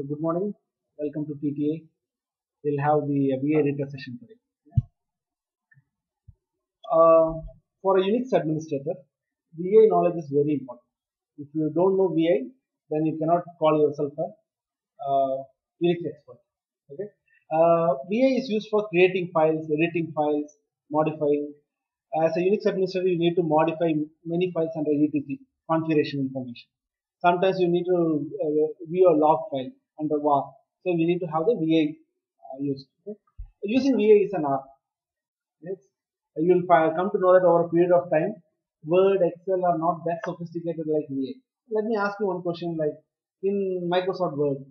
So good morning. Welcome to TTA. We'll have the VA editor session today. Uh, for a Unix administrator, VA knowledge is very important. If you don't know VA, then you cannot call yourself a Unix expert. Okay. VA is used for creating files, editing files, modifying. As a Unix administrator, you need to modify many files under etc configuration information. Sometimes you need to view a log file under var. So we need to have the VA used. Okay? Using VA is an art. Yes. You will come to know that over a period of time, Word, Excel are not that sophisticated like VA. Let me ask you one question: like in Microsoft Word,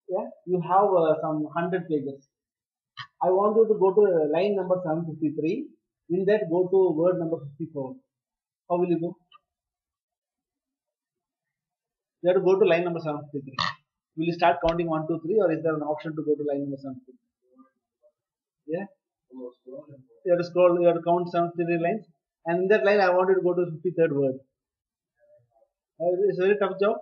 yeah, you have some 100 pages. I want you to go to line number 753. In that, go to word number 54. How will you go? You have to go to line number 753. Will you start counting 1, 2, 3, or is there an option to go to line number 753? Yeah. You have to scroll. You have to count 753 lines, and in that line, I want you to go to 53rd word. It's a very tough job.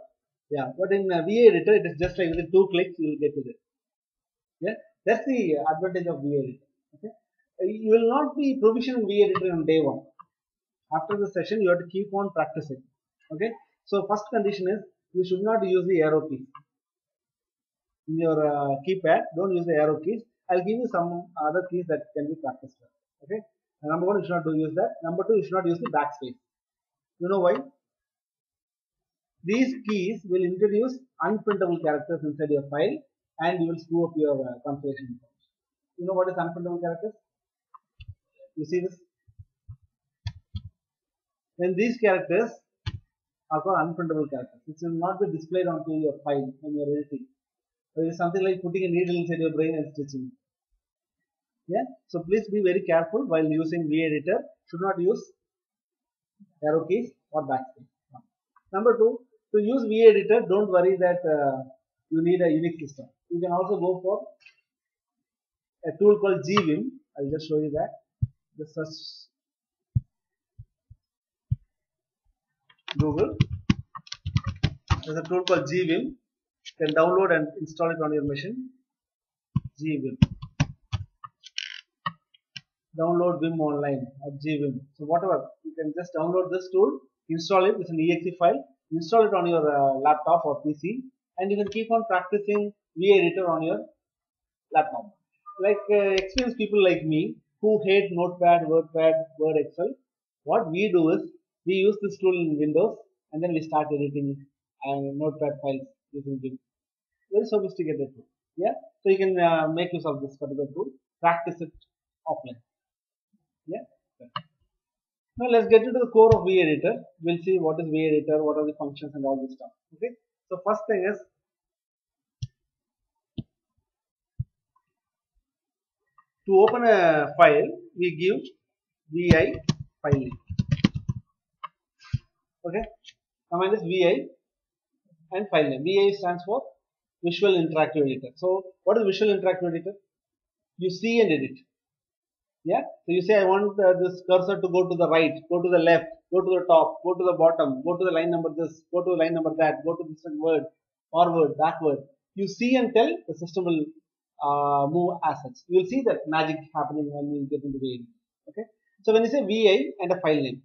Yeah, but in VA editor, it is just like within 2 clicks, you will get to it. Yeah, that's the advantage of VA editor. Okay, you will not be proficient in VA editor on day one. After the session, you have to keep on practicing. Okay, so first condition is you should not use the arrow keys in your keypad. Don't use the arrow keys. I'll give you some other keys that can be practiced. Okay, number one, you should not use that. Number two, you should not use the backspace. You know why? These keys will introduce unprintable characters inside your file, and you will screw up your configuration. You know what is unprintable characters? You see this? When these characters are called unprintable characters, which will not be displayed onto your file when you are editing. So it is something like putting a needle inside your brain and stitching. Yeah. So please be very careful while using VA editor. Should not use arrow keys or backspace. Number two, to use VA editor, don't worry that you need a Unix system. You can also go for a tool called GVim. I'll just show you that. Just search Google. There's a tool called GVim. You can download and install it on your machine. GVim. Download Vim online at GVim. So whatever, you can just download this tool, install it with an exe file, install it on your laptop or PC, and you can keep on practicing VA editor on your laptop. Like experienced people like me who hate Notepad, WordPad, Word, Excel, what we do is we use this tool in Windows and then we start editing Notepad files using Vim. Very sophisticated tool. Yeah, so you can make use of this particular tool, practice it offline. Yeah. Now let's get into the core of VA editor. We'll see what is VA editor, what are the functions and all this stuff. Okay. So first thing is to open a file, we give VI file name. Okay. Command is VI and file name. VI stands for Visual Interactive Editor. So what is Visual Interactive Editor? You see and edit. Yeah. So you say I want this cursor to go to the right, go to the left, go to the top, go to the bottom, go to the line number this, go to the line number that, go to this word, forward, backward. You see and tell, the system will move as such. You will see that magic happening when we get into the edit. Okay. So when you say VI and a file name,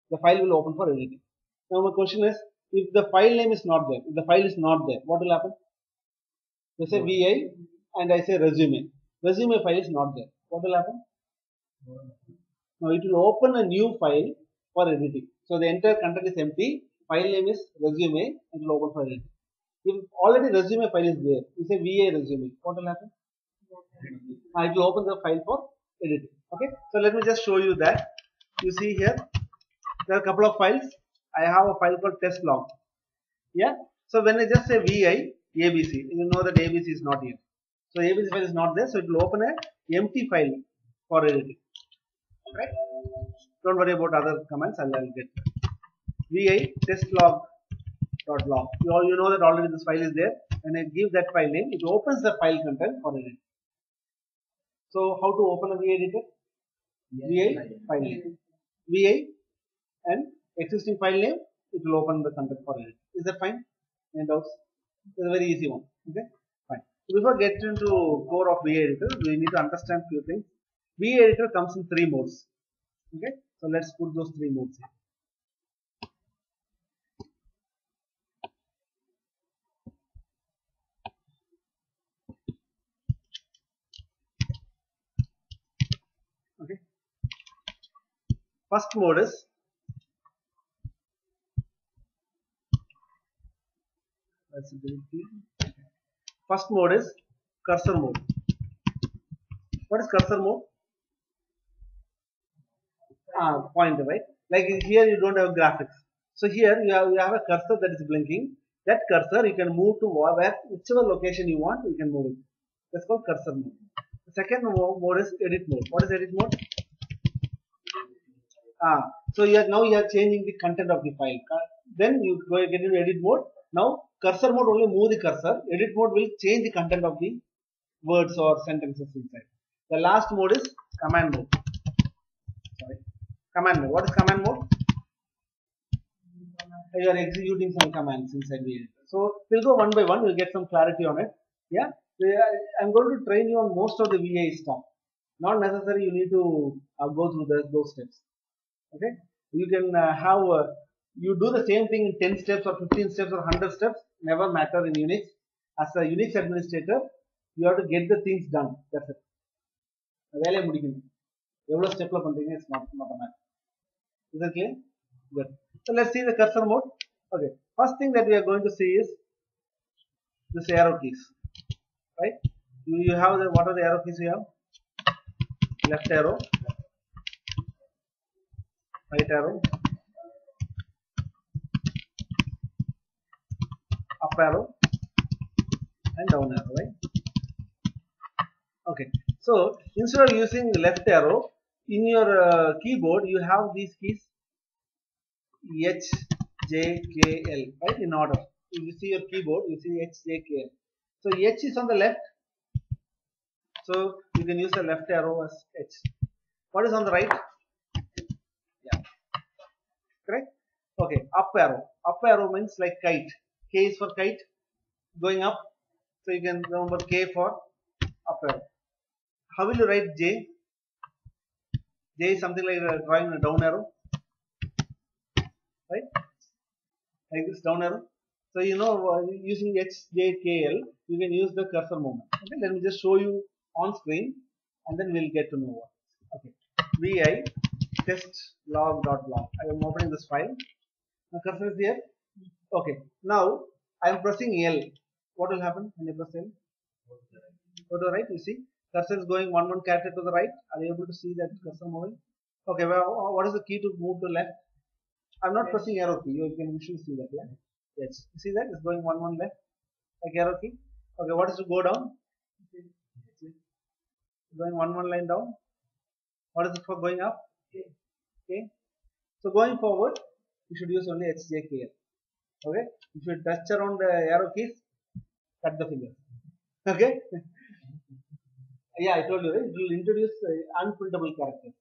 the file will open for editing. Now my question is, if the file name is not there, if the file is not there, what will happen? You say VI and I say resume. Resume file is not there. What will happen? Now it will open a new file for editing. So the entire content is empty. File name is resume. It will open for editing. If already resume file is there, you say VA resume. What will happen? It will open the file for editing. Okay. So let me just show you that. You see here, there are a couple of files. I have a file called test log. Yeah. So when I just say VI ABC, you know that ABC is not here. So ABC file is not there. So it will open a empty file for editing. Okay. Don't worry about other commands. I'll get VI test log dot log. You know that already this file is there. When I give that file name, it opens the file content for editing. So how to open a VA editor? VI file name. VI and existing file name, it will open the content for editing. Is that fine? Any doubts? It's a very easy one. Okay, fine. So before getting into core of VA editor, we need to understand few things. VA editor comes in 3 modes. Okay, so let's put those 3 modes here. Okay, first mode is first mode is cursor mode. What is cursor mode? Pointer, right? Like here you don't have graphics. So here you have a cursor that is blinking. That cursor you can move to whichever location you want, you can move it. That's called cursor mode. The second mode is edit mode. What is edit mode? So now you are changing the content of the file. Then you go get into edit mode. Now cursor mode only move the cursor. Edit mode will change the content of the words or sentences inside. The last mode is command mode. Sorry, command mode. What is command mode? You are executing some commands inside the editor. So we'll go one by one. We'll get some clarity on it. Yeah, I'm going to train you on most of the VA stuff. Not necessary you need to go through those steps. Okay, you can you do the same thing in 10 steps or 15 steps or 100 steps, never matter in Unix. As a Unix administrator, you have to get the things done. That's it. வேலையை முடிக்கணும். எவ்வளவு ஸ்டெப்ல பண்றீங்க it's not a matter. Is it clear? Good. So let's see the cursor mode. Okay, first thing that we are going to see is this arrow keys, right? You have what are the arrow keys you have? Left arrow, right arrow, up arrow, and down arrow, right? Okay, so instead of using left arrow in your keyboard, you have these keys H, J, K, L, right, in order. If you see your keyboard, you see H, J, K, L. So H is on the left, so you can use the left arrow as H. What is on the right? Yeah, correct. Okay, up arrow. Up arrow means like kite. K is for kite, going up. So you can remember K for up arrow. How will you write J? J is something like drawing a down arrow, right? Like this down arrow. So you know using H, J, K, L, you can use the cursor movement. Okay, let me just show you on screen, and then we'll get to know what. Okay, vi test log.log. I am opening this file. The cursor is here. Okay, now I am pressing L. What will happen when you press L? Go to the right. You see, cursor is going one character to the right. Are you able to see that cursor moving? Okay, well, what is the key to move to left? I'm not pressing arrow key. You can visually see that. Yeah. Yes. You see that it's going one left, like arrow key. Okay, what is to go down? Going one line down. What is it for going up? Okay. So going forward, you should use only HJKL. Okay. If you touch around the arrow keys, cut the finger. Okay. Yeah, I told you, right? It will introduce unprintable characters.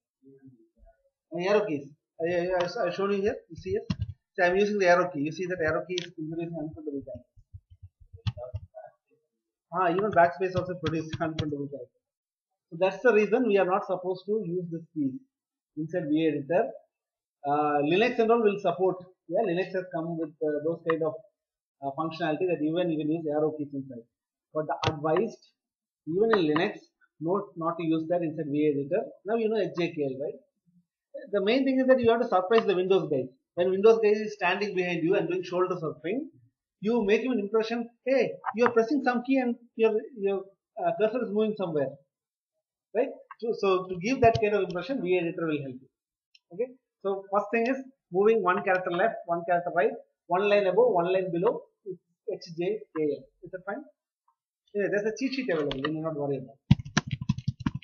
Arrow keys. I shown you here. You see it? So I'm using the arrow key. You see that arrow key is introducing unprintable characters. Even backspace also produces unprintable characters. So that's the reason we are not supposed to use this key inside VA editor. Linux and all will support. Yeah, Linux has come with those kind of functionality that even you can use arrow keys inside. But the advised, even in Linux, not to use that inside VA editor. Now you know HJKL, right? The main thing is that you have to surprise the Windows guys. When Windows guy is standing behind you and doing shoulder surfing, you make him an impression, hey, you are pressing some key and your cursor is moving somewhere, right? So to give that kind of impression, VA editor will help you. Okay. So first thing is moving one character left, one character right, one line above, one line below. HJKL. Is that fine? Yeah, there's a cheat sheet available. You need not worry about it.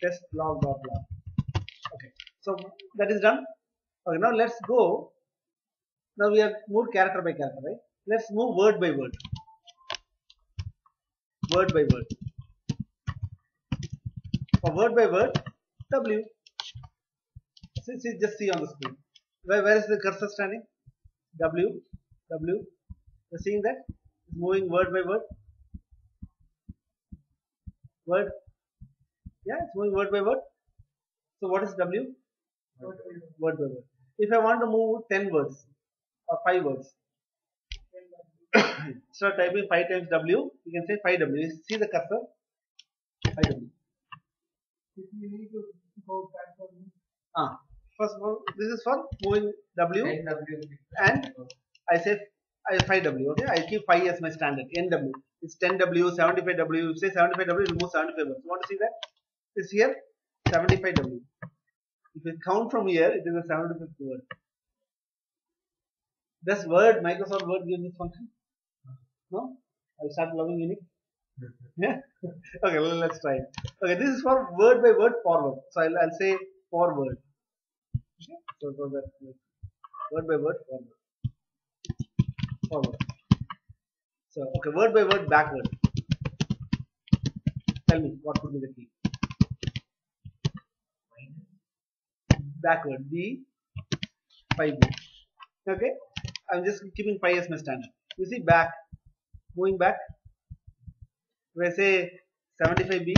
Test log.log. Okay. So that is done. Okay. Now let's go. Now we have moved character by character, right? Let's move word by word. Word by word. For word by word, W. Just see on the screen. Where is the cursor standing? W. You're seeing that? moving word by word. Word. Yeah, it's moving word by word. So what is W? Word by word. If I want to move 10 words or 5 words, instead of typing 5 times W, you can say 5W. You see the cursor? 5W. If you need to go back on First of all, this is for moving W, and I say 5W. Okay, I keep 5 as my standard. NW. It's 10W, 75W. You say 75W, it will move 75 words. You want to see that? It's here 75W. If you count from here, it is a 75th word. Does Microsoft Word give this function? No? I'll start loving Unix. Yeah. Okay, let's try it. Okay, this is for word by word forward. So I'll say forward. Okay. So that word by word forward. So okay, word by word backward. Tell me what could be the key? Backward. B5B. Okay. I'm just keeping 5 as my standard. You see back, moving back. If I say 75B,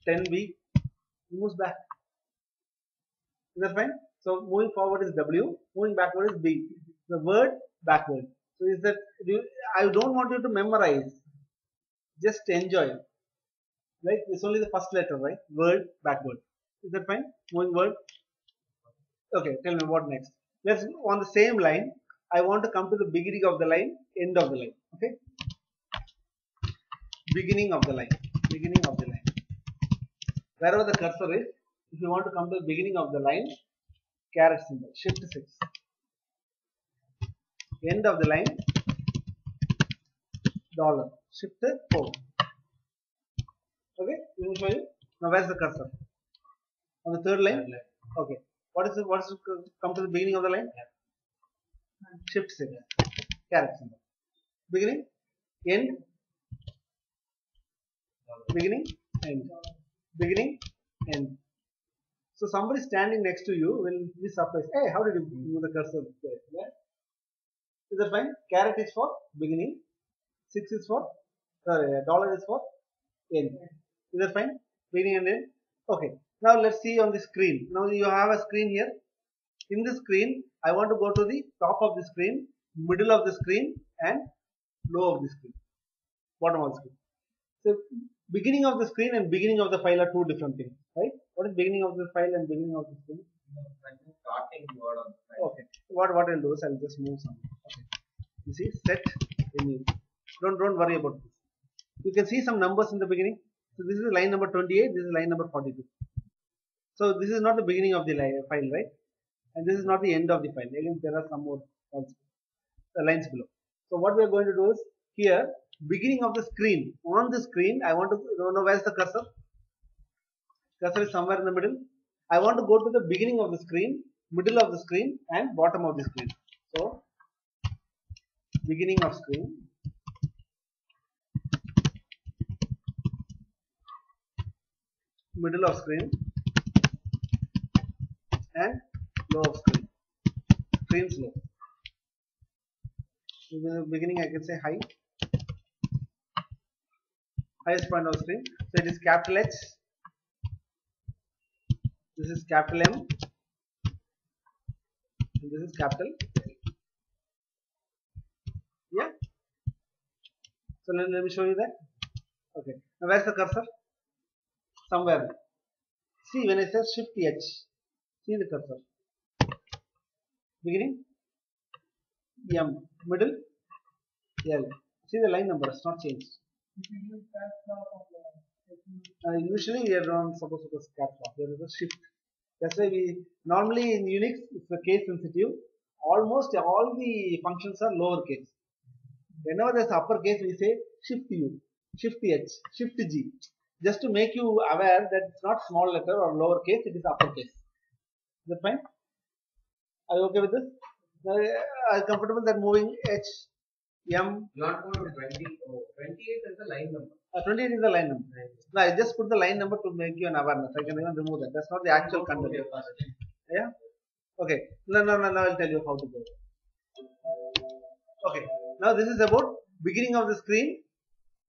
10B, moves back. Is that fine? So moving forward is W, moving backward is B. The word backward. So is that I don't want you to memorize. Just enjoy. Right? It's only the first letter, right? Word backward. Is that fine? Moving word. Okay, tell me what next. Let's on the same line. I want to come to the beginning of the line, end of the line. Okay? Beginning of the line. Beginning of the line. Wherever the cursor is, if you want to come to the beginning of the line, caret symbol, shift 6. End of the line, dollar, shift 4. Okay, let me show you. Now where's the cursor? On the third line? Okay. What is come to the beginning of the line? Shift 6. Caret symbol. Beginning, end, beginning, end. Beginning, end. So somebody standing next to you will be surprised. Hey, how did you move the cursor there? Yeah? Is that fine? Caret is for beginning. 6 is for, dollar is for end. Is that fine? Beginning and end. Okay. Now let's see on the screen. Now you have a screen here. In the screen, I want to go to the top of the screen, middle of the screen, and low of the screen, bottom of the screen. So beginning of the screen and beginning of the file are two different things, right? What is beginning of the file and beginning of the screen? starting word on the file. Okay. What I'll do is I'll just move some. Okay. You see, set new. Don't worry about this. You can see some numbers in the beginning. So this is line number 28. This is line number 42. So this is not the beginning of the file, right? And this is not the end of the file. Again, there are some more lines below. So what we are going to do is here, beginning of the screen. On the screen, I want to know where's the cursor. Cursor is somewhere in the middle. I want to go to the beginning of the screen, middle of the screen, and bottom of the screen. So beginning of screen, middle of screen, and low of screen. Screen's low. In the beginning, I can say high. Highest point of the screen. So it is capital H. This is capital M. And this is capital L. Yeah. So let me show you that. Okay. Now where's the cursor? Somewhere. See when I say shift H. See the cursor. Beginning M. Middle L. See the line number. It's not changed. Usually we are not supposed to press caps lock. There is a shift. That's why we normally in Unix it's a case sensitive. Almost all the functions are lowercase. Whenever there's uppercase, we say shift U, shift H, shift G, just to make you aware that it's not small letter or lowercase, it is uppercase. Is that fine? Are you okay with this? Are you comfortable that moving H, M? You want to go to 20, 28 is the line number. 28 is the line number. No, I just put the line number to make you an awareness. I can even remove that. That's not the actual content. Yeah? Okay. No, I'll tell you how to go. Okay. Now this is about beginning of the screen,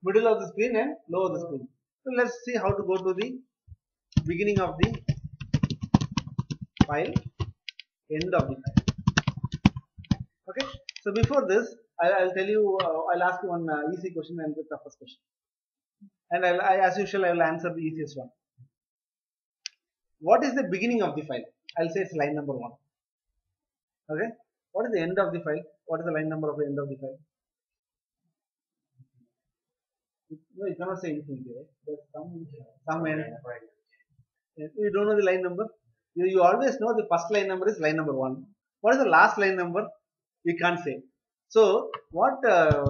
middle of the screen, and low of the screen. So let's see how to go to the beginning of the file, end of the file. Okay. So before this, I'll tell you. I'll ask you one easy question and the toughest question, and as usual, I will answer the easiest one. What is the beginning of the file? I'll say it's line number 1. Okay. What is the end of the file? What is the line number of the end of the file? No, you cannot say infinity, right? There's some end. You don't know the line number. You always know the first line number is line number 1. What is the last line number? You can't say. So what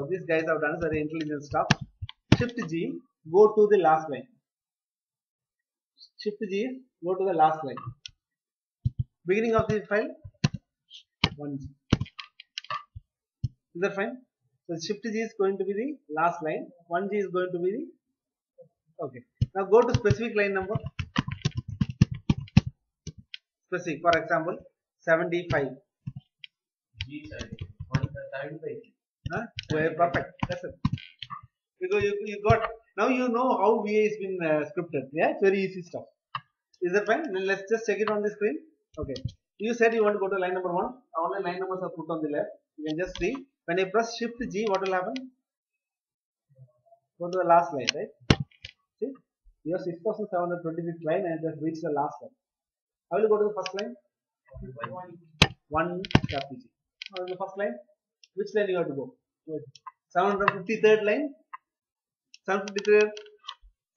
these guys have done is very intelligent stuff. Shift G, go to the last line. Shift G, go to the last line. Beginning of the file, 1G. Is that fine? So Shift G is going to be the last line. 1G is going to be the. Okay. Now go to specific line number. Specific. For example, 75. Huh? Well, perfect. That's it. Because you got. Now you know how VA has been scripted. Yeah, it's very easy stuff. Is that fine? Then let's just check it on the screen. Okay. You said you want to go to line number 1. All the line numbers are put on the left. You can just see. When I press Shift G, what will happen? Go to the last line, right? See? You have 6726 line and just reach the last line. How will you go to the first line? 1 capital G. How is the first line? Which line you have to go? 753rd line? 753rd,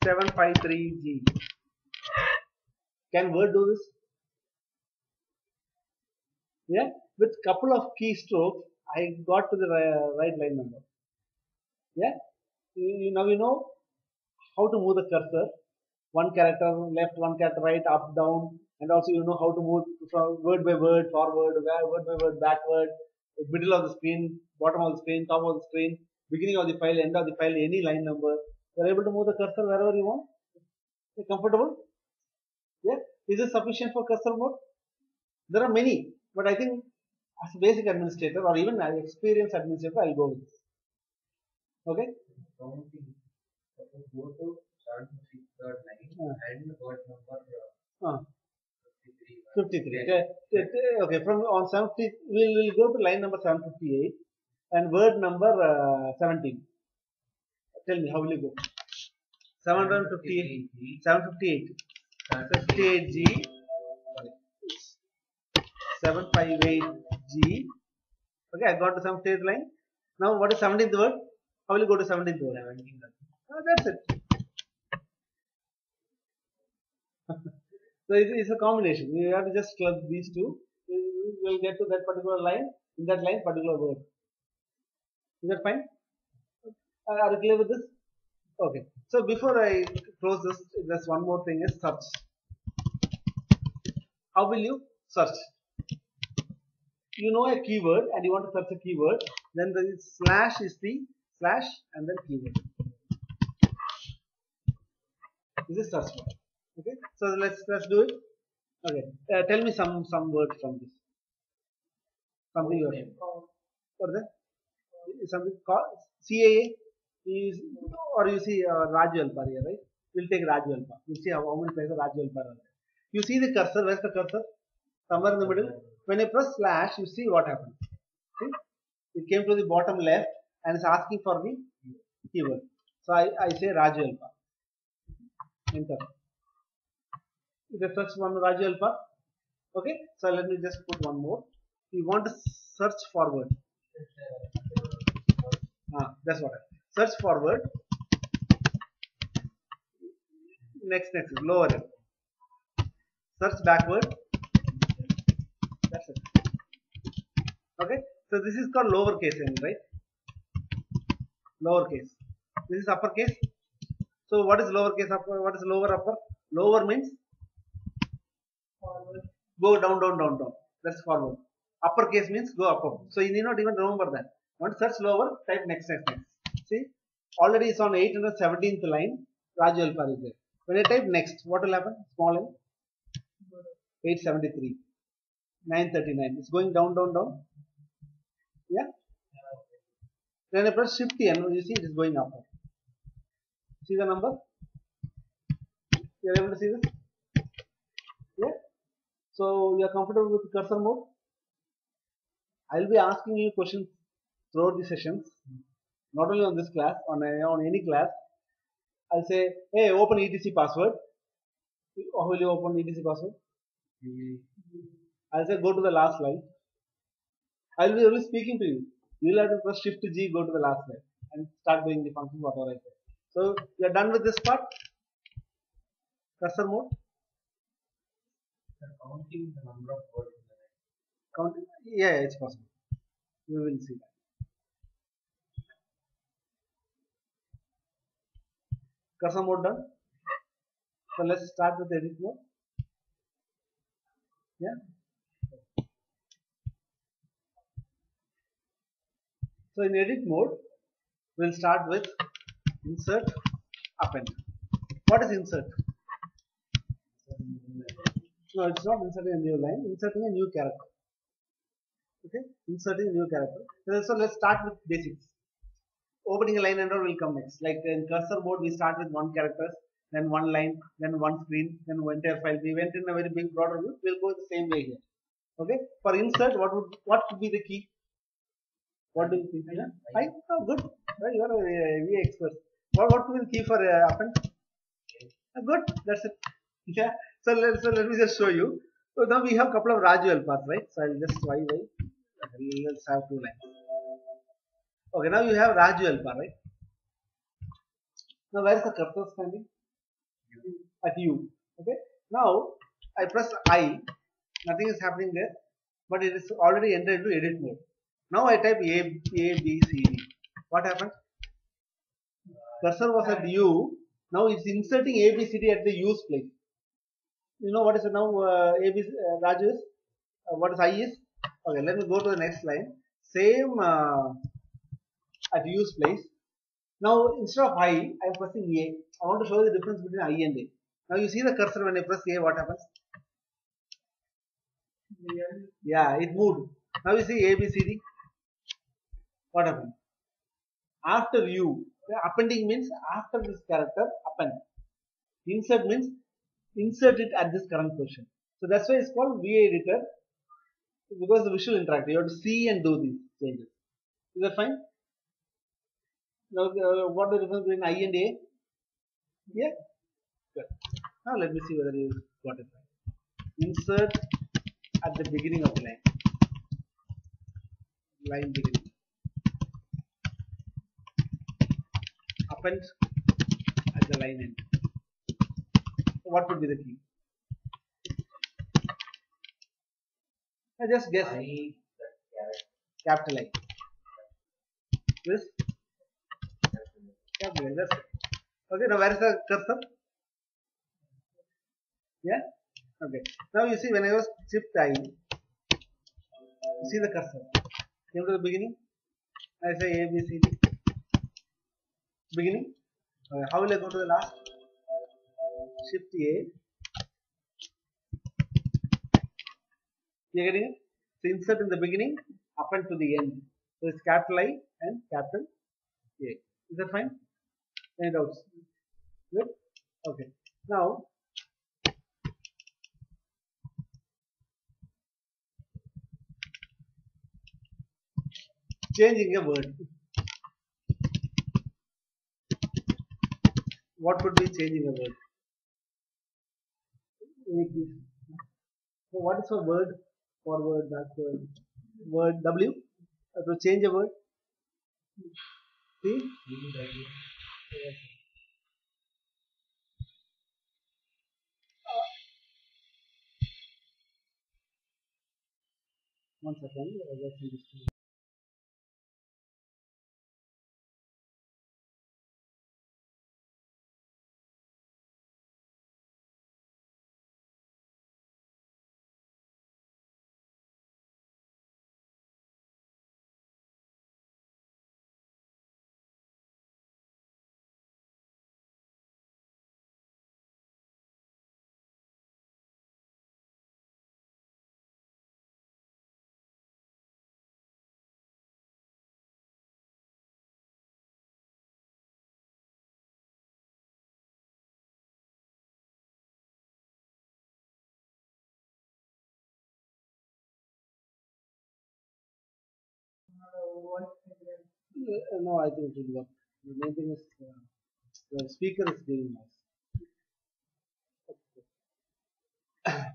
753G. Can Word do this? Yeah? With couple of keystrokes, I got to the right line number. Yeah? Now you know how to move the cursor. One character left, one character right, up, down, and also you know how to move from word by word, forward, word by word, backward, middle of the screen, bottom of the screen, top of the screen, beginning of the file, end of the file, any line number. You are able to move the cursor wherever you want. Are you comfortable? Yeah? Is this sufficient for cursor mode? There are many, but I think as a basic administrator or even an experienced administrator, I'll go with this. Okay? Go to 73rd line and word number 53. Okay, from on 70, we'll go to line number 758 and word number 17. Tell me, how will you go? 758, 58G, 758G. Okay, I got to 78th line. Now, what is 17th word? How will you go to 17th word? That's it. So it's a combination. You have to just club these two. You will get to that particular line. In that line, particular word. Is that fine? Are you clear with this? Okay. So before I close this, there's one more thing is search. How will you search? You know a keyword and you want to search a keyword. Then the slash is the slash and then keyword. This is search word. Okay. So let's do it. Okay. Tell me some words from this. Something you have. What is that? Something called CAA is, or you see Raju Alpar here, right? We'll take Raju Alpar. We'll see how many places Raju Alpar are there. You see the cursor. Where's the cursor? Somewhere in the middle. When I press slash, you see what happened. See? It came to the bottom left and it's asking for the keyword. So I say Raju Alpar. Enter. It is search one Raju Alpar. Okay. So let me just put one more. You want to search forward. That's what I search forward. Next is lower. Search backward. That's it. Okay. So this is called lowercase n, right? Lowercase. This is uppercase. So what is lowercase upper? What is lower upper? Lower means forward. Go down. That's forward. Uppercase means go up. So you need not even remember that. Want to search lower? Type next. See, already it's on 817th line. Raju Alpar is there. When I type next, what will happen? Small n. 873. 939. It's going down. Yeah. Then I press Shift N, you see it is going up. See the number? You are able to see this? Yeah. So you are comfortable with cursor mode? I will be asking you questions throughout the sessions, not only on this class, on any class. I'll say, hey, open etc password. How will you open etc password? I'll say, go to the last line. I'll be only speaking to you. You'll have to press Shift G, go to the last line, and start doing the function whatever I say. So you are done with this part. Cursor mode. Counting the number of words in the line. Counting? Yeah, it's possible. We will see that. Cursor mode done. So let's start with edit mode. Yeah. So in edit mode, we'll start with insert, append. What is insert? No, it's not inserting a new line, inserting a new character. Okay, inserting a new character. So let's start with basics. Opening a line and all will come next. Like in cursor mode, we start with one character, then one line, then one screen, then one entire file. We went in a very big broader view. We'll go the same way here. Okay. For insert, what would be the key? What do you think? I oh, good. Well, you are a VA expert. What will be the key for append? Good. That's it. Yeah. So let me just show you. So now we have a couple of Raju paths, right? So I'll just let's have two lines. Okay, now you have Raju path, right? Now where is the cursor standing? At U. Okay. Now I press I. Nothing is happening there, but it is already entered into edit mode. Now I type A B C D. What happened? Cursor was at U. Now it's inserting A B C D at the U's place. You know what is it now? Raju is. What is I is? Okay, let me go to the next line. Same at U's place. Now instead of I am pressing A. I want to show the difference between I and A. Now you see the cursor when I press A, what happens? Yeah, it moved. Now you see A, B, C, D. What happened? After U, the appending means after this character append. Insert means insert it at this current position. So that's why it's called VA editor, because the visual interactive. You have to see and do these changes. Is that fine? Now, what is the difference between I and A? Yeah? Good. Now let me see whether you got it right. Insert at the beginning of the line. Line beginning. Append at the line end. So what would be the key? I just guess. Capital I. This? Capital I. That's it. Okay, now where is the cursor? Yeah? Okay. Now you see when I was shift I, you see the cursor. Came to the beginning. I say A, B, C, D. Beginning. How will I go to the last? Shift A. You getting it? So insert in the beginning, append to the end. So it's capital I and capital A. Is that fine? Any doubts? Good? Okay. Now, changing a word. What would be changing a word? So what is a word? Forward, backward. Word W. To change a word. See? Yes. One second. Let's see. voice and then No, I think it will work. The main thing is the speaker is giving noise.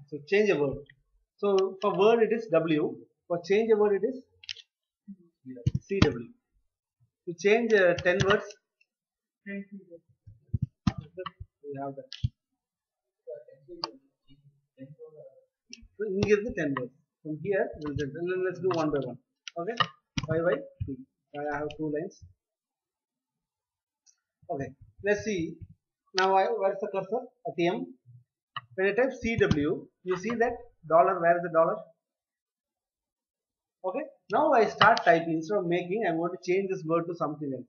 So change a word. So for word it is W. For change a word it is CW. To change 10 words, thank you. we have that. So here is the 10 words. From here, let's do one by one. Okay? Y by P. I have 2 lines. Okay. Let's see. Now, where's the cursor? At M. When I type CW, you see that dollar. Where is the dollar? Okay. Now I start typing. Instead of making, I'm going to change this word to something else.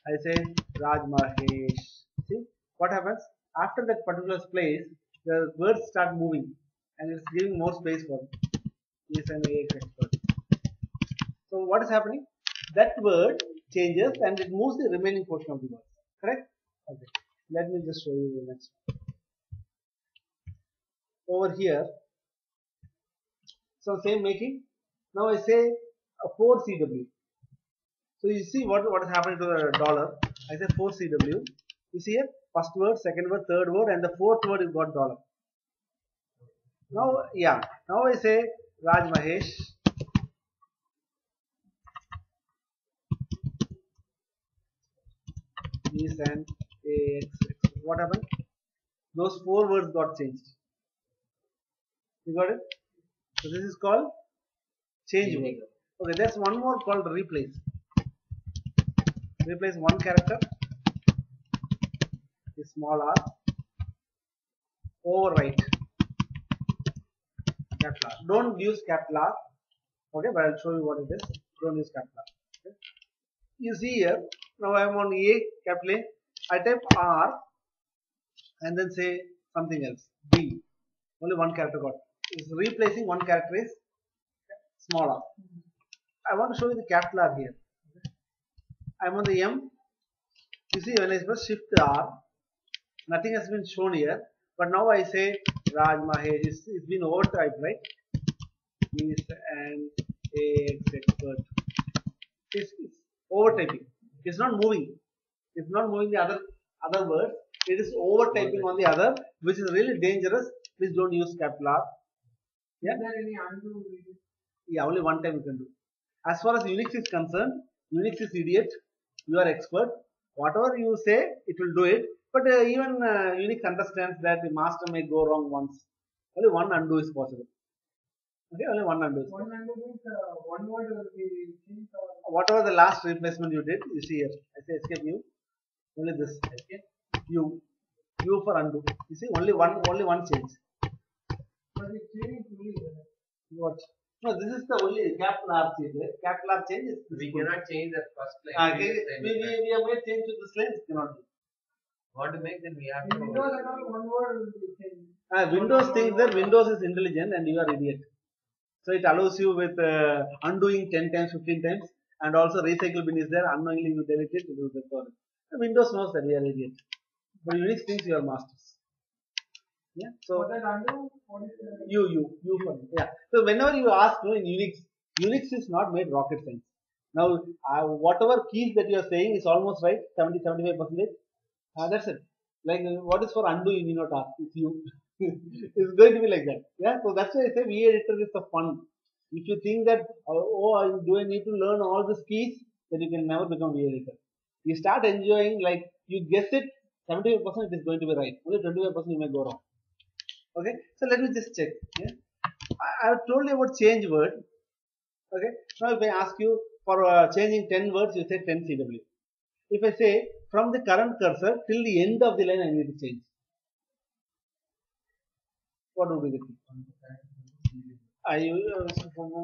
I say Raj Mahesh. See what happens? After that particular place, the words start moving and it's giving more space for me. He is an AX expert. So what is happening? That word changes and it moves the remaining portion of the word. Correct? Okay. Let me just show you the next one. Over here, so same making. Now I say 4CW. So you see what is happening to the dollar. I say 4CW. You see here, first word, second word, third word, and the fourth word is got dollar. Now, yeah. Now I say Raj Mahesh. Is an AX. What happened? Those 4 words got changed. You got it? So this is called change word. Okay, there's one more called replace. Replace one character is small r. Overwrite capital R. Don't use capital R. Okay, but I'll show you what it is. Don't use capital R. Okay. You see here, now I am on A, capital A. I type R and then say something else. B. Only one character got. It's replacing one character is small r. I want to show you the capital R here. I am on the M. You see, when I press Shift R, nothing has been shown here. But now I say Raj Mahesh. It's been overtyped, right? He is an AX expert. It's overtyping. It's not moving. It's not moving the other words. It is overtyping on the other, which is really dangerous. Please don't use capital R. Yeah. Is there any undo? Yeah, only one time you can do. As far as Unix is concerned, Unix is idiot. You are expert. Whatever you say, it will do it. But even Unix understands that the master may go wrong once. Only one undo is possible. Okay, only one undo is possible. One undo means one word will be changed or Whatever the last replacement you did, you see here. I say escape U. Only this. Escape U. U for undo. You see, only one change. but it's changing fully. What? No, this is the only capital R change. Right? Capital R change is We cannot change that first line. we have made change to this line. Cannot do. Want to make, then we have In Windows and all, one word will be changed. Windows thinks that Windows is intelligent and you are idiot. So it allows you with undoing 10 times, 15 times, and also recycle bin is there. Unknowingly you delete it, it will record it. Windows knows that we are idiot, but Unix thinks you are masters. Yeah. So For that undo, what is the you for it. Yeah. So whenever you ask in Unix is not made rocket science. Now whatever keys that you are saying is almost right, 70-75%. That's it. Like what is for undo, you need not ask. It's you. It's going to be like that. Yeah. So that's why I say VEditor is the fun. If you think that do I need to learn all these keys, then you can never become VEditor. You start enjoying, like you guess it, 75% it is going to be right. Only 25% you may go wrong. Okay. So let me just check. Yeah. I have told you about change word. Okay. Now if I ask you for changing 10 words, you say 10 CW. If I say from the current cursor till the end of the line, I need to change. What would be the key?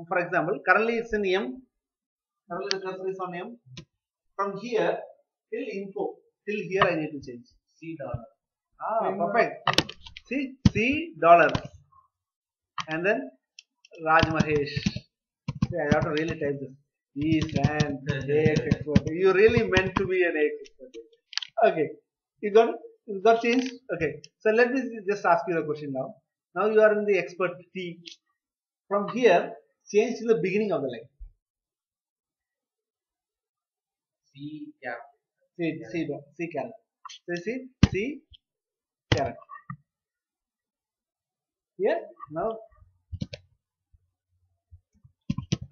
For example, currently it's in M. Currently the cursor is on M. From here till info, till here I need to change. C dollar. Perfect. See, $C. And then Raj Mahesh. See, I have to really type this. He is an AX expert. You really meant to be an AX expert. Okay. You got it? It got changed? Okay. So let me just ask you the question now. Now you are in the expert T. From here, change to the beginning of the line. C cap. C caret. So you see C caret. Here now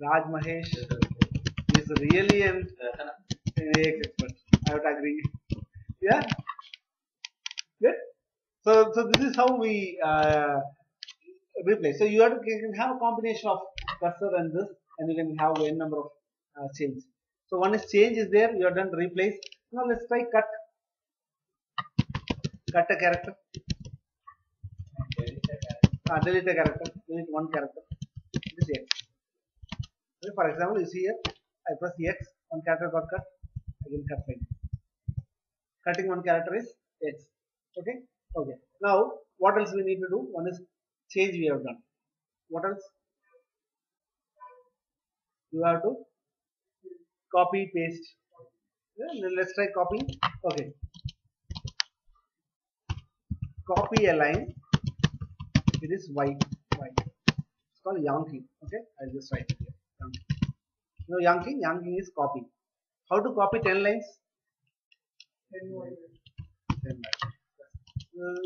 Raj Mahesh is really an AX expert. I would agree. Yeah, good. So this is how we replace. So you can have a combination of cursor and this, and you can have n number of change. So one is change is there. You are done replace. Now let's try cut. Cut a character. Delete a character. Delete one character. This is X. So for example, you see here, I press X. One character got cut. I will cut like this. Cutting one character is X. Okay. Okay. Now what else we need to do? One is change we have done. What else? You have to copy paste. Yeah, let's try copying. Okay. Copy a line. It is Y. It's called yanking. Okay. I'll just write it here. Yanking. You know yanking? Yanking is copy. How to copy 10 lines? 10 lines.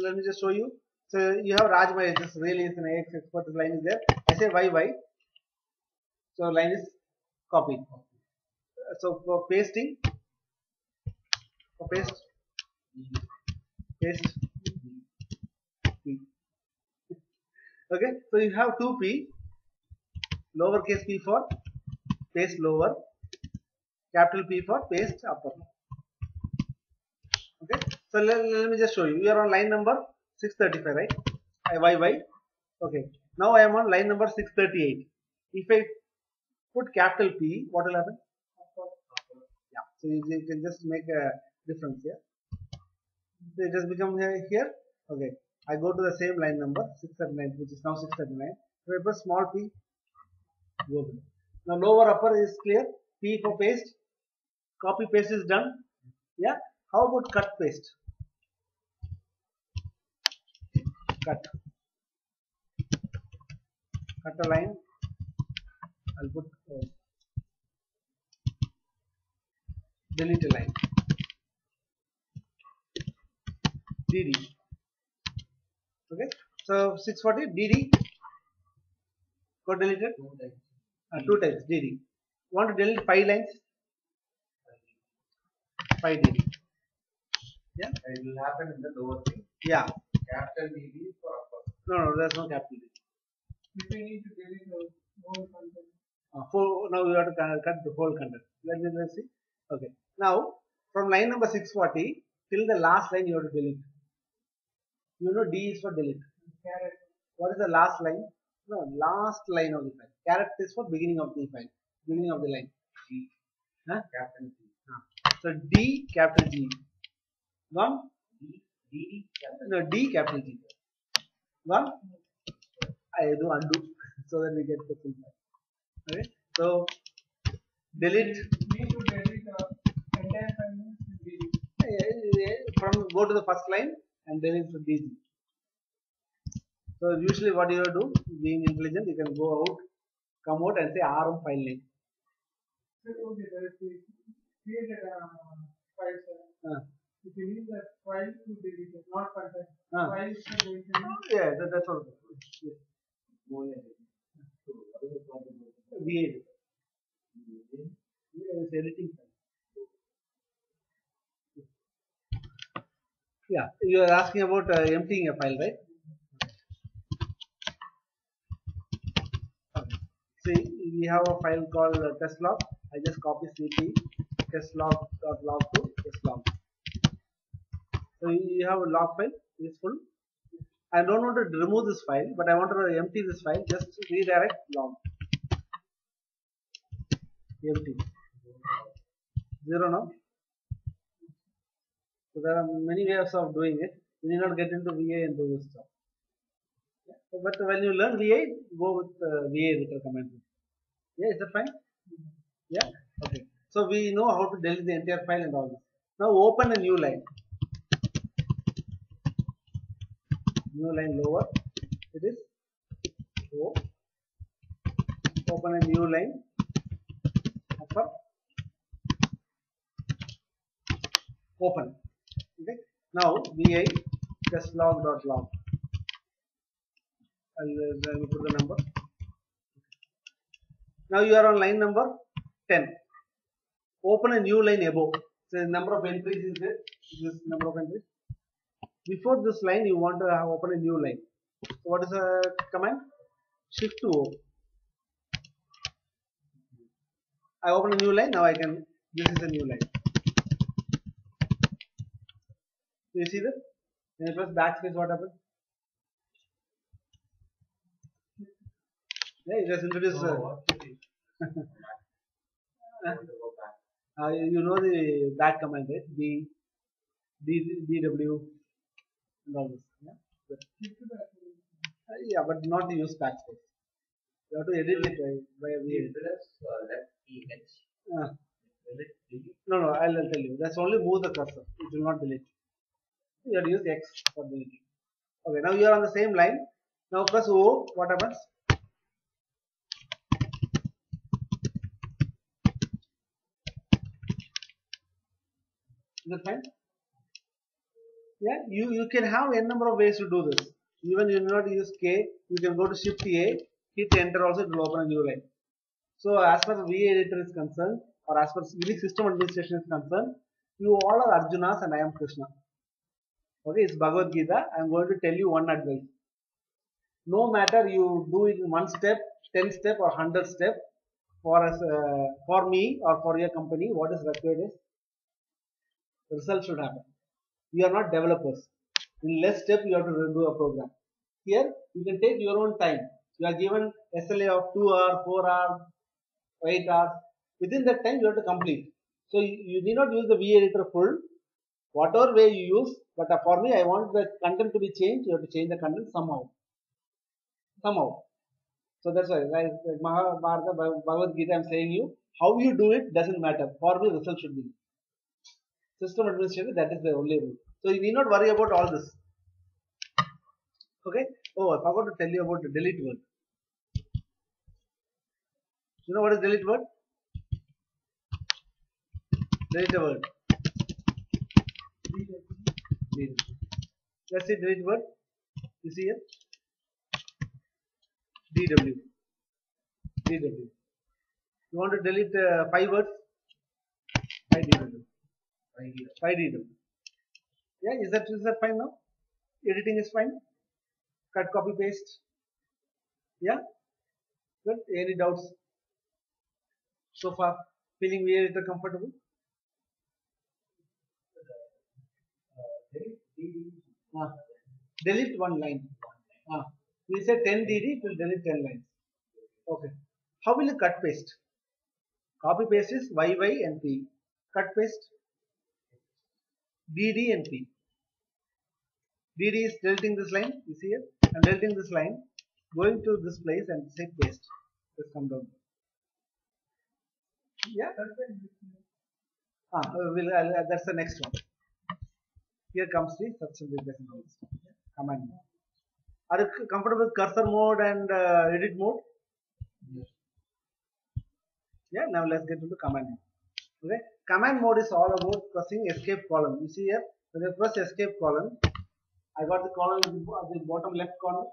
Let me just show you. So you have Raj Mahesh. This really is an AX expert line is there. I say Y. So line is copied. So for pasting, paste P. Okay. So you have 2P, lowercase p for paste lower, capital P for paste upper. Okay. So let me just show you. You are on line number 635, right? Y. Okay. Now I am on line number 638. If I put capital P, what will happen? Yeah. So you can just make a difference here. So it has become here. Okay. I go to the same line number 639, which is now 639. So I press small p. Go below. Now lower upper is clear. P for paste. Copy paste is done. Yeah. How about cut paste? Cut a line. I'll put delete a line. DD. Okay. So 640 DD got deleted. Two times DD. Want to delete 5 lines? 5 DD. Yeah. It will happen in the lower thing. Yeah. Capital DD for upper. No, there's no capital D. If we need to delete the whole content. Now we have to cut the whole content. Let's see. Okay. Now from line number 640 till the last line you have to delete. You know D is for delete. Caret. What is the last line? No, last line of the file. Caret is for beginning of the file. Beginning of the line. G. Huh? Capital G. So D capital G. Gone? D capital. No, D capital G. Gone? I do undo so that we get the full file. Okay. So delete. We need to delete the entire file delete. From go to the first line and delete the DG. So usually what you do, being intelligent, you can go out, come out and say RM file name. So okay, there is created a file set. If you need that file to delete it, not content. File is to delete it. Yeah, that's all. Yeah. V8. Yeah, it's editing file. Yeah, you are asking about emptying a file, right? See, we have a file called testlog. I just copy cp testlog.log to testlog. So you have a log file, it is full. I don't want to remove this file, but I want to empty this file. Just redirect log. Empty. 0 now. So there are many ways of doing it. You need not get into VA and do this stuff. Yeah. But when you learn VA, go with VA editor command. Yeah, is that fine? Yeah. Okay. So we know how to delete the entire file and all this. Now open a new line. New line lower. It is O. Open a new line. Upper. open. Okay. Now vi test log.log. I'll put the number. Now you are on line number 10. Open a new line above. So number of entries is there. This number of entries. Before this line, you want to open a new line. So what is the command? Shift to O. I open a new line. Now I can. This is a new line. You see this? When you press backspace, what happens? Yeah, it has introduced. You know the back command, right? DW and all this. Yeah, but not to use backspace. You have to edit it by a way. Left EH. Will it delete? No, I'll tell you. That's only move the cursor. It will not delete. You have to use X for deleting. Okay, now you are on the same line. Now press O. What happens? Is that fine? Yeah, you can have n number of ways to do this. Even you do not use K, you can go to Shift A, hit Enter also, it will open a new line. So as far as VA editor is concerned, or as far as Unix system administration is concerned, you all are Arjunas and I am Krishna. Okay, it's Bhagavad Gita. I am going to tell you one advice. No matter you do it in 1 step, 10 step or 100 step, for me or for your company, what is required is the result should happen. We are not developers. In less step, you have to do a program. Here, you can take your own time. You are given SLA of 2 hours, 4 hours, 8 hours. Within that time, you have to complete. So you need not use the VA editor full. Whatever way you use, but for me, I want the content to be changed. You have to change the content somehow. So that's why, like Mahabharata, Bhagavad Gita, I'm saying you, how you do it doesn't matter. For me, result should be. System administrator, that is the only rule. So you need not worry about all this. Okay. Oh, I forgot to tell you about the delete word. You know what is delete word? Delete a word. Let's see delete word. You see here? DW. DW. You want to delete 5 words? 5 DW. 5 DW. Yeah, is that fine now? Editing is fine. Cut, copy, paste. Yeah. Good. Any doubts so far? Feeling we are comfortable? Delete one line. We say 10 DD, it will delete 10 lines. Okay. How will you cut paste? Copy paste is YY and P. Cut paste DD and P. DD is deleting this line. You see here? I'm deleting this line. Going to this place and say paste. Just come down. Yeah. That's the next one. Here comes the substitution command. Are you comfortable with cursor mode and edit mode? Yes. Yeah. Now let's get into command mode. Okay. Command mode is all about pressing escape column. You see here, when I press escape column, I got the column at the bottom left corner.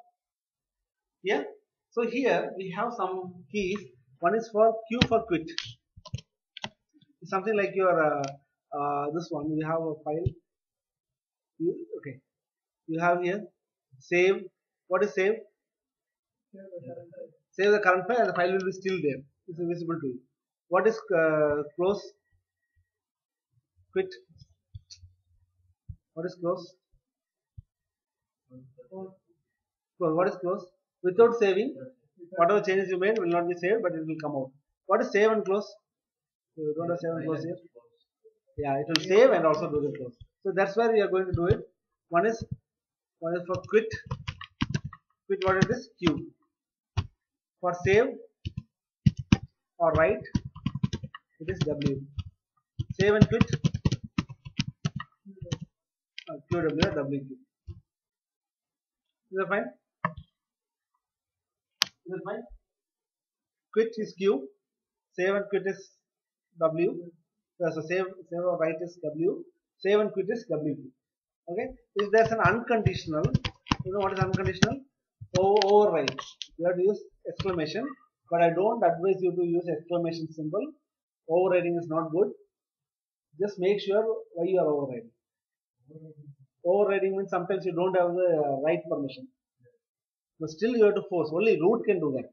Yeah. So here we have some keys. One is for Q for quit. It's something like your this one. You have a file. Okay. You have here save. What is save? Save the current file and the file will be still there. It's visible to you. What is close? Quit. What is close? Close. What is close? Without saving, whatever changes you made will not be saved, but it will come out. What is save and close? You don't have save and close here. Yeah, it will save and also do the close. So that's where we are going to do it. One is for quit. Quit, what it is? Q. For save or write, it is W. Save and quit. QW or WQ. Is that fine? Is that fine? Quit is Q. Save and quit is W. So save or write is W. Save and quit is WQ. Okay. If there's an unconditional, you know what is unconditional? Override. You have to use exclamation, but I don't advise you to use exclamation symbol. Overriding is not good. Just make sure why you are overriding. Overriding means sometimes you don't have the right permission. But still you have to force. Only root can do that.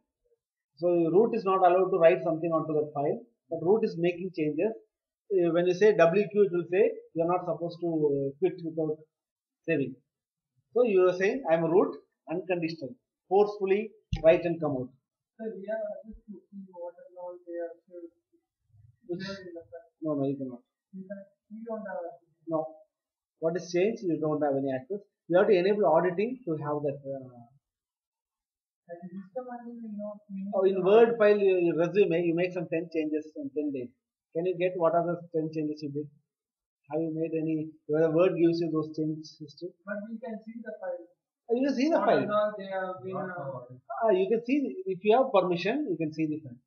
So root is not allowed to write something onto that file, but root is making changes. When you say WQ, it will say you are not supposed to quit without saving. So you are saying I am a root, unconditional, forcefully write and come out. So we are just to see what and all they are saved. No, you cannot. We don't have access. No. What is changed? You don't have any access. You have to enable auditing to have that. And the system admin will not. In Word file, your resume, you make some 10 changes in 10 days. Can you get what are the 10 changes you did? Have you made any? Whether Word gives you those changes history? But we can see the file. You can see the What file. and all they have been. You can see if you have permission, you can see the file.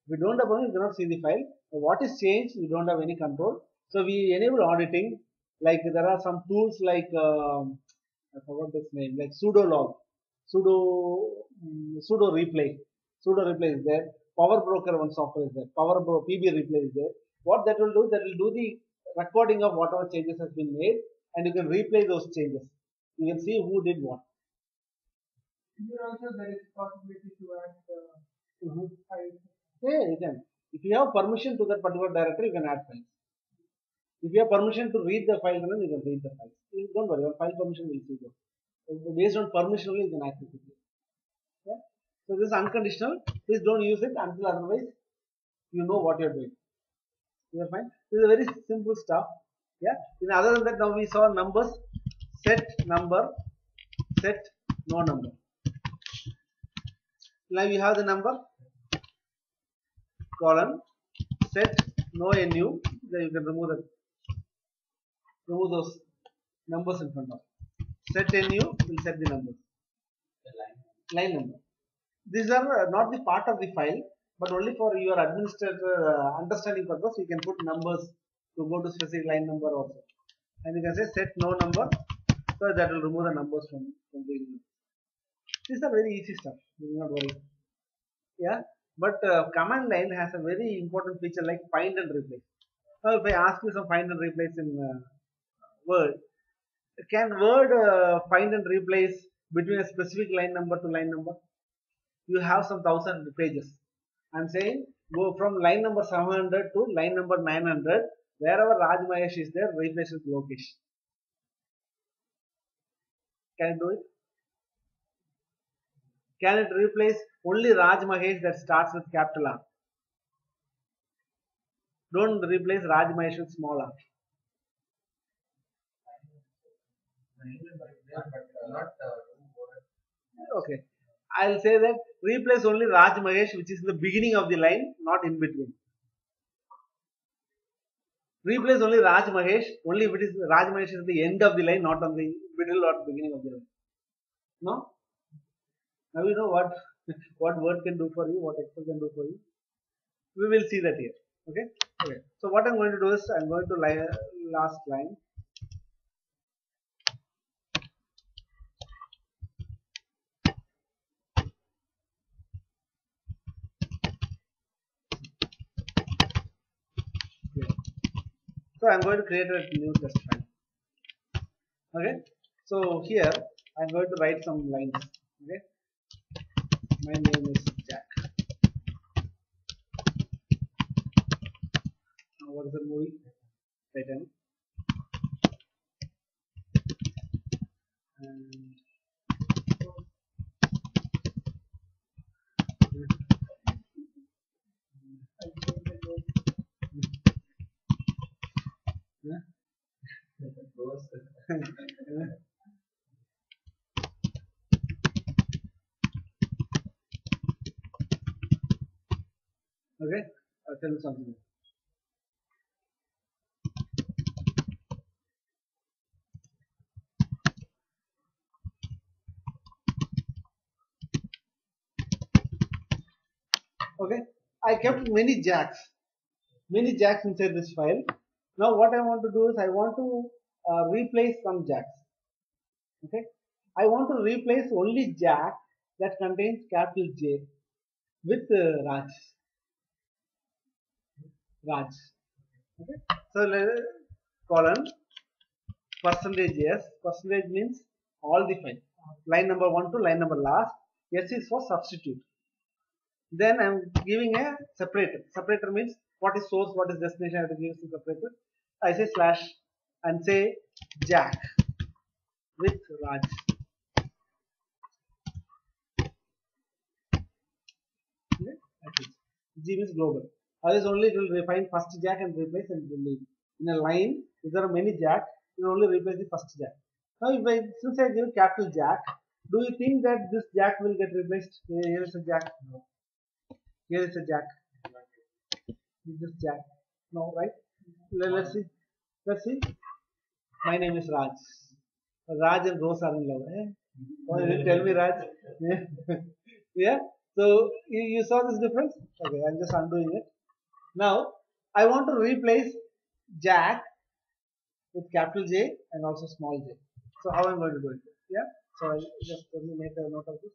If you don't have permission, you cannot see the file. What is changed, you don't have any control. So we enable auditing. Like there are some tools like I forgot this name, like sudo log, sudo replay. Sudo replay is there. Power broker one software is there. PB replay is there. What that will do? That will do the recording of whatever changes has been made, and you can replay those changes. You can see who did what. Here also there is possibility to add files. Yeah, you can. If you have permission to that particular directory, you can add files. If you have permission to read the file, then you can read the files. Don't worry, your file permission will see them. Based on permission only, you can access it. Yeah? So this is unconditional. Please don't use it until otherwise you know what you're doing. You are fine. This is a very simple stuff. Yeah. In other than that, now we saw numbers, set number, set no number. Now you have the number, colon, set no nu. Then you can remove those numbers in front of. Set nu will set the numbers. Line number. These are not the part of the file, but only for your administrator understanding purpose. You can put numbers to go to specific line number also, and you can say set no number, so that will remove the numbers from the. These are very easy stuff. Do not worry. Yeah, but command line has a very important feature like find and replace. Now, if I ask you some find and replace in Word, can Word find and replace between a specific line number to line number? You have some 1000 pages. I'm saying go from line number 700 to line number 900. Wherever Raj Mahesh is there, replace with Lokesh. Can it do it? Can it replace only Raj Mahesh that starts with capital R? Don't replace Raj Mahesh with small r. Okay. I'll say that replace only Raj Mahesh, which is in the beginning of the line, not in between. Replace only Raj Mahesh, only if it is Raj Mahesh is at the end of the line, not on the middle or beginning of the line. No? Now you know what Word can do for you, what Excel can do for you. We will see that here. Okay? Okay. So what I'm going to do is I'm going to last line. So I'm going to create a new test file. Okay. So here I'm going to write some lines. Okay. My name is Jack. Now what is the movie? Titanic. And okay, I'll tell you something. Okay, I kept many jacks inside this file. Now what I want to do is I want to replace some jacks. Okay, I want to replace only jack that contains capital J with Raj. Raj. Okay, so column percentage S. Percentage means all the file. Line number 1 to line number last. S is for substitute. Then I am giving a separator. Separator means what is source, what is destination. I have to give some separator. I say slash and say jack with Raj. Okay? G means global. Otherwise only it will find first jack and replace and leave. In a line, if there are many jack, it will only replace the first jack. Now if I, since I give capital jack, do you think that this jack will get replaced? Here is a jack. No. Here is a jack. This jack. No, right? Let's see. Let's see. My name is Raj. Raj and Rose are in love. Eh? Oh, you tell me, Raj. Yeah. So you saw this difference? Okay, I'm just undoing it. Now I want to replace Jack with capital J and also small j. So how I'm going to do it? Yeah. So I'll just let me make a note of this.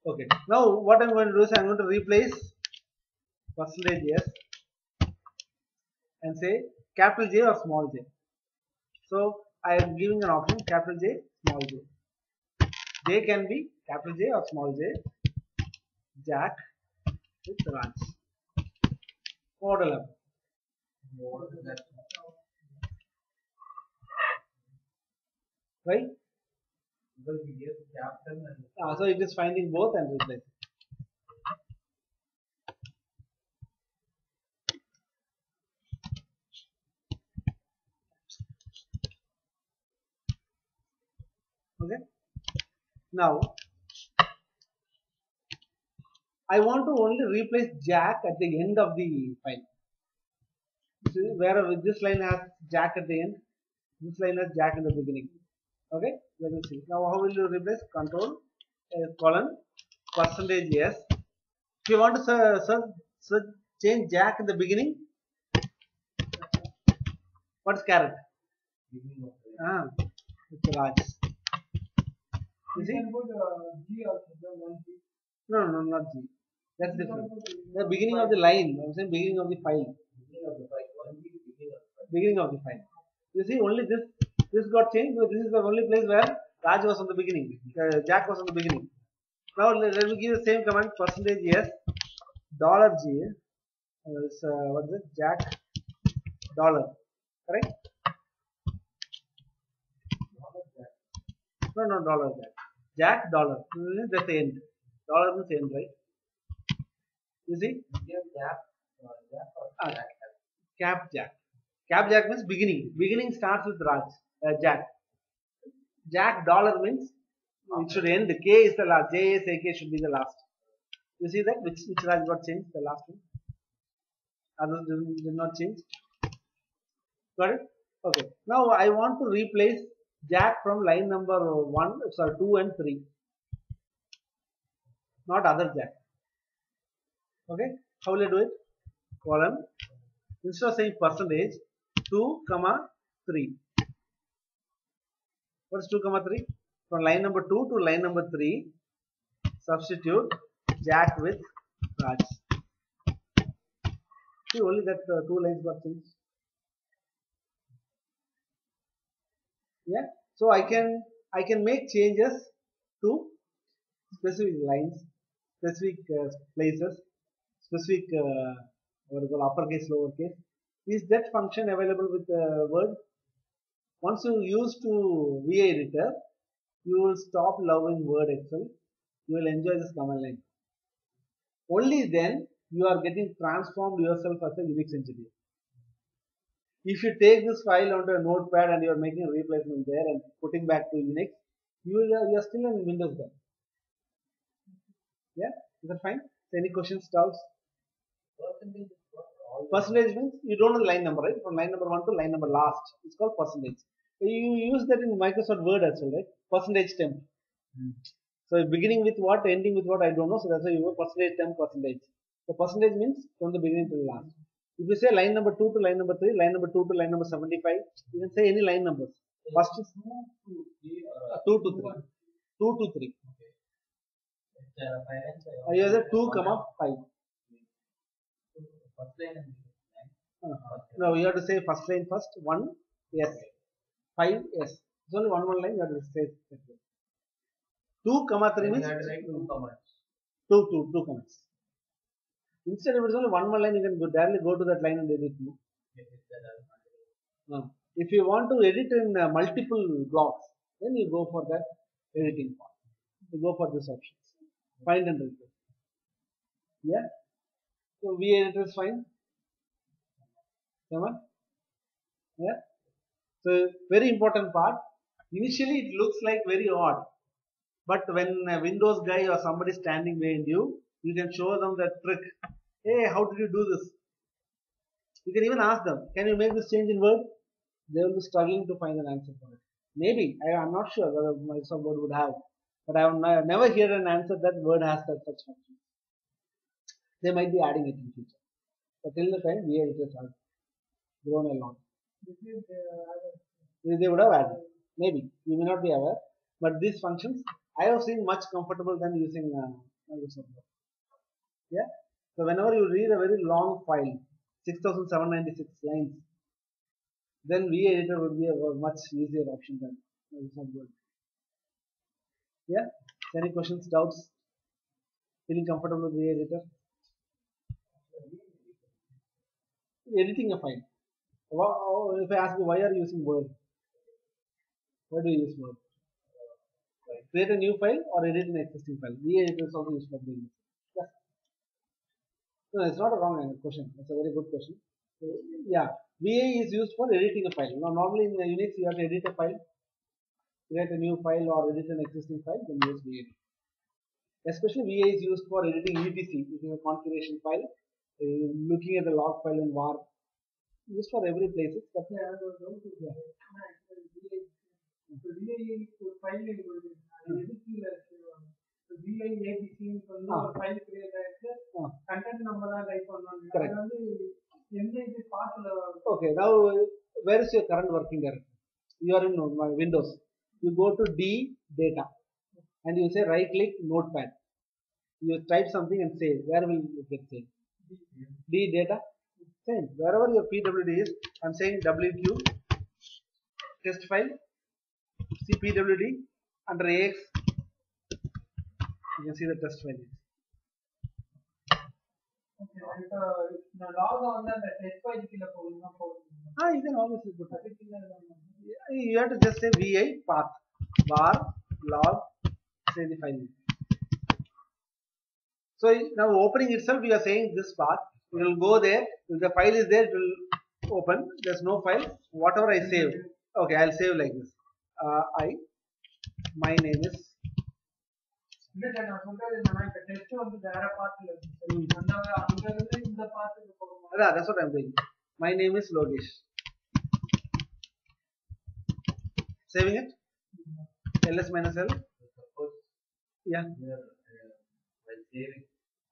Okay. Now what I'm going to do is I'm going to replace percentage S and say capital J or small j. So I am giving an option capital J, small j. J can be capital J or small j. Jack with Raj. Model up. Right? So it is finding both and replacing. Okay. Now I want to only replace Jack at the end of the file. See, where this line has Jack at the end, this line has Jack in the beginning. Okay, let me see. Now how will you replace? Control colon percentage S. If you want to change Jack in the beginning, what's carrot? It's Raj. You see? can put G also, the one G. No, not G. That's different. The beginning of the line. I'm saying beginning of the file. Beginning of the file. You see, only this got changed. Because this is the only place where Raj was on the beginning. Jack was on the beginning. Now let me give the same command. Percentage S dollar G. What is it? Jack dollar. Correct? No, dollar Jack. Jack dollar. That's the end. Dollar means end, right? You see? Cap Jack. Cap Jack means beginning. Beginning starts with Raj. Jack. Jack dollar means it should end. K is the last. J S A K should be the last. You see that? Which Raj got changed? The last one. Others did not change. Got it? Okay. Now I want to replace Jack from line number 2 and 3. Not other Jack. Okay. How will I do it? Column. Instead of saying percentage, 2, 3. What is 2, 3? From line number 2 to line number 3, substitute Jack with Raj. See, only that 2 lines got changed. Yeah. So I can make changes to specific lines, specific places, specific what is called uppercase, lowercase. Is that function available with Word? Once you use to VA editor, you will stop loving Word Excel. You will enjoy this command line. Only then you are getting transformed yourself as a Unix engineer. If you take this file onto a notepad and you are making a replacement there and putting back to Unix, you are still in Windows guy. Yeah, is that fine? So any questions, doubts? Percentage means you don't know the line number, right? From line number 1 to line number last. It's called percentage. You use that in Microsoft Word as well, right? Percentage temp. So beginning with what, ending with what, I don't know. So that's why you go percentage temp percentage. The percentage means from the beginning to the last. If you say line number 2 to line number 3, line number 2 to line number 75, you can say any line numbers. First is 2 to 3 or 2 to 3. 2 to 3. okay. It's 5 lines. You have 2 comma 5. First line and line. No, you have to say first line first. 1 yes, 5 yes. It's only one line. You have to say 2 comma 3 means You have to write 2 commas. 2 commas. Instead, if it's only one more line, you can directly go to that line and edit. If you want to edit in multiple blocks, then you go for that editing part. You go for this options. Find and replace. Yeah. So V-editor is fine. Come on. Yeah. So very important part. Initially, it looks like very odd, but when a Windows guy or somebody standing behind you, you can show them that trick. Hey, how did you do this? You can even ask them, can you make this change in Word? They will be struggling to find an answer for it. Maybe, I am not sure whether Microsoft Word would have, but I have never heard an answer that Word has such function. They might be adding it in future. But till the time, V-editors have grown a lot. They would have added. Maybe, you may not be aware, but these functions I have seen much comfortable than using Microsoft Word. Yeah. So whenever you read a very long file, 6,796 lines, then V-editor would be a much easier option than Microsoft Word. Yeah. Any questions, doubts? Feeling comfortable with V-editor? Editing a file. If I ask you why are you using Word? Why do you use Word? Create a new file or edit an existing file. V-editor is also used for doing this. Yeah. No, it's not a wrong question. It's a very good question. Yeah, VA is used for editing a file. Now, normally in Unix, you have to edit a file, create a new file or edit an existing file, then use VA. Especially VA is used for editing etc, which is a configuration file, looking at the log file in var. Used for every place. But yeah, I was going to say, so VA file VA ABC file create content number type correct. Part okay, now where is your current working directory? You are in Windows. You go to D data and you say right click notepad. You type something and save. Where will it get saved? D data. Same. Wherever your PWD is, I'm saying WQ test file. See PWD under AX. You can see the test file. Okay, log on the test file you can always put that. You have to just say VI path var log say the file. So now opening itself, we are saying this path. It will go there. If the file is there, it will open. There's no file. Whatever I save, okay, I'll save like this. My name is. That's what I'm doing. My name is Logesh. Saving it. ls minus l. Suppose yeah. While saving,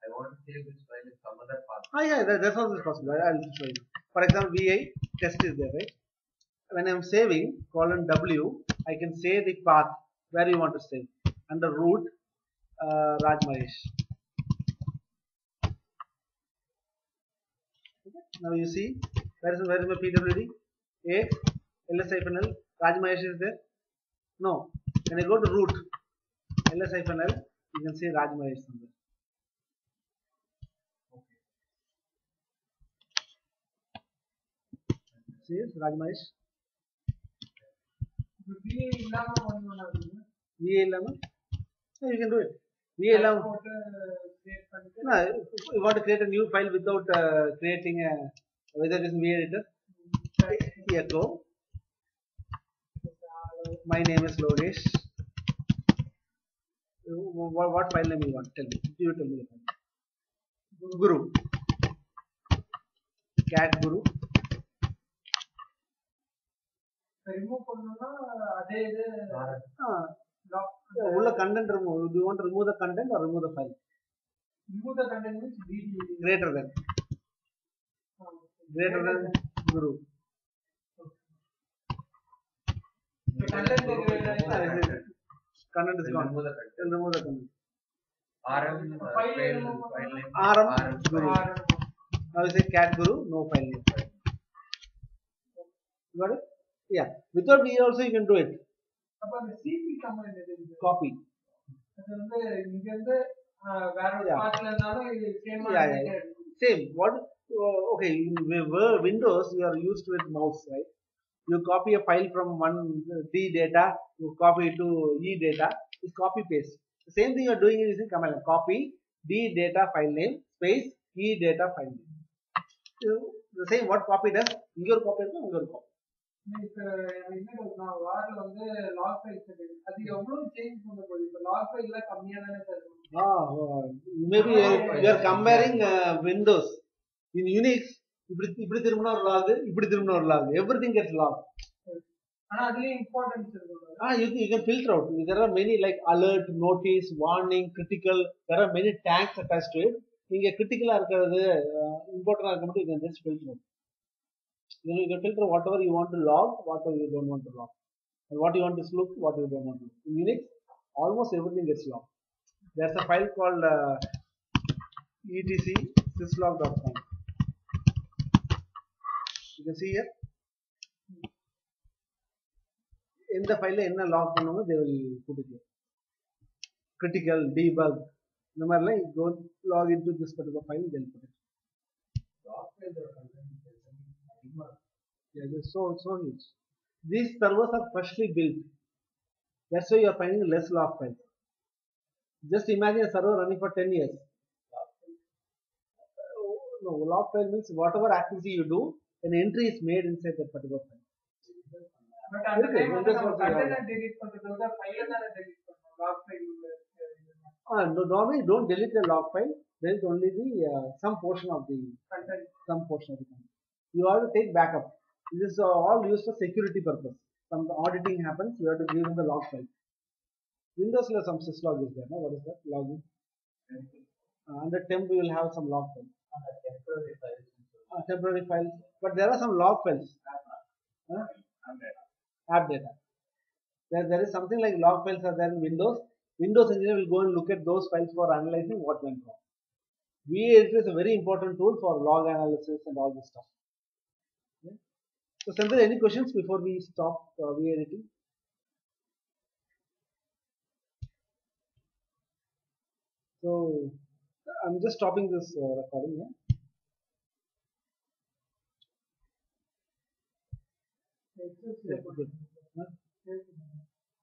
I want to save this file in some other path. Yeah, that's also possible. I'll show you. For example, VI test is there, right? When I'm saving :W, I can say the path where you want to save under root Raj Mahesh. Okay. Now you see where is my PWD? A ls-l Raj Mahesh is there? No. When I go to root ls-l, you can see Raj Mahesh somewhere. See Raj Mahesh. VA11? No, you can do it. VA11. No, you want to create a new file without creating a, whether it is V-editor. Echo. My name is Logesh. What file name you want? Tell me. You tell me the file. Guru. Cat Guru. Remove பண்ணனும்னா அதே இது lock உள்ள content remove. Do you want to remove the content or remove the file? remove the content means DD Greater than guru. Content is gone. Remove the content. Remove the content. RM File file remove file name. RM guru. Now you say cat guru, no file name. Got it? Yeah. Without D also you can do it. அப்ப அந்த CP command எது Copy. அது வந்து இங்க இருந்து வேற ஒரு பாத்ல இருந்தாலும் இது சேமா Same. What? Okay. In Windows, you are used with mouse, right? You copy a file from one D data, you copy it to E data. It's copy paste. The same thing you are doing using command line. Copy D data file name space E data file name. So, the same what copy does. Your copy is your copy. இப்ப என்ன நான் வார்ல வந்து lock file அது எவ்வளவு change பண்ண போகுது இப்ப lock ஃபைல்ல கம்மியா தானே இருக்கும் maybe you are comparing Windows in Unix இப்படி திரும்பினா ஒரு லாக் இப்படி திரும்பினா ஒரு லாக் everything gets logged. ஆனா அதுலயே இம்பார்ட்டன்ஸ் இருக்கும் you can filter out. There are many like alert, notice, warning, critical. There are many tags attached to it. நீங்க கிரிட்டிக்கலா இருக்கிறது இம்பார்ட்டன்டா இருக்க மட்டும் you can just filter out. You can filter whatever you want to log, whatever you don't want to log, and what you want to look, what you don't want to look. In Unix, almost everything gets logged. There's a file called etc syslog.com. You can see here. In the file, enna log pannuva, they will put it here. Critical, debug. No matter like, don't log into this particular file, they'll put it. Yeah, it's so huge. These servers are freshly built. That's why you are finding less log files. Just imagine a server running for 10 years. No, log file means whatever activity you do, an entry is made inside that particular file. But at the time content delete பண்றதுக்கு ஃபைல தான delete பண்ணனும் log file normally don't delete the log file. Delete only the some portion of the content. Some portion of the content. You have to take backup. This is all used for security purpose. Some auditing happens, you have to give them the log file. Windows has some syslog is there. No? What is that? Login. Under temp you will have some log files. Temporary files. But there are some log files. App data. There is something like log files are there in Windows. Windows engineer will go and look at those files for analyzing what went wrong. VA editor is a very important tool for log analysis and all this stuff. Okay. So, Sandra, any questions before we stop VA editing? So, I'm just stopping this recording here. Yeah, good.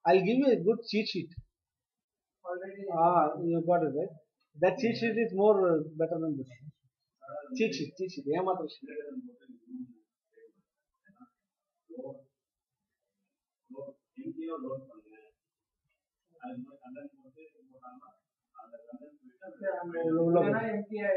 I'll give you a good cheat sheet. Already You got it, right? That cheat sheet is more better than this. Cheat sheet. Yamatra sheet. MPI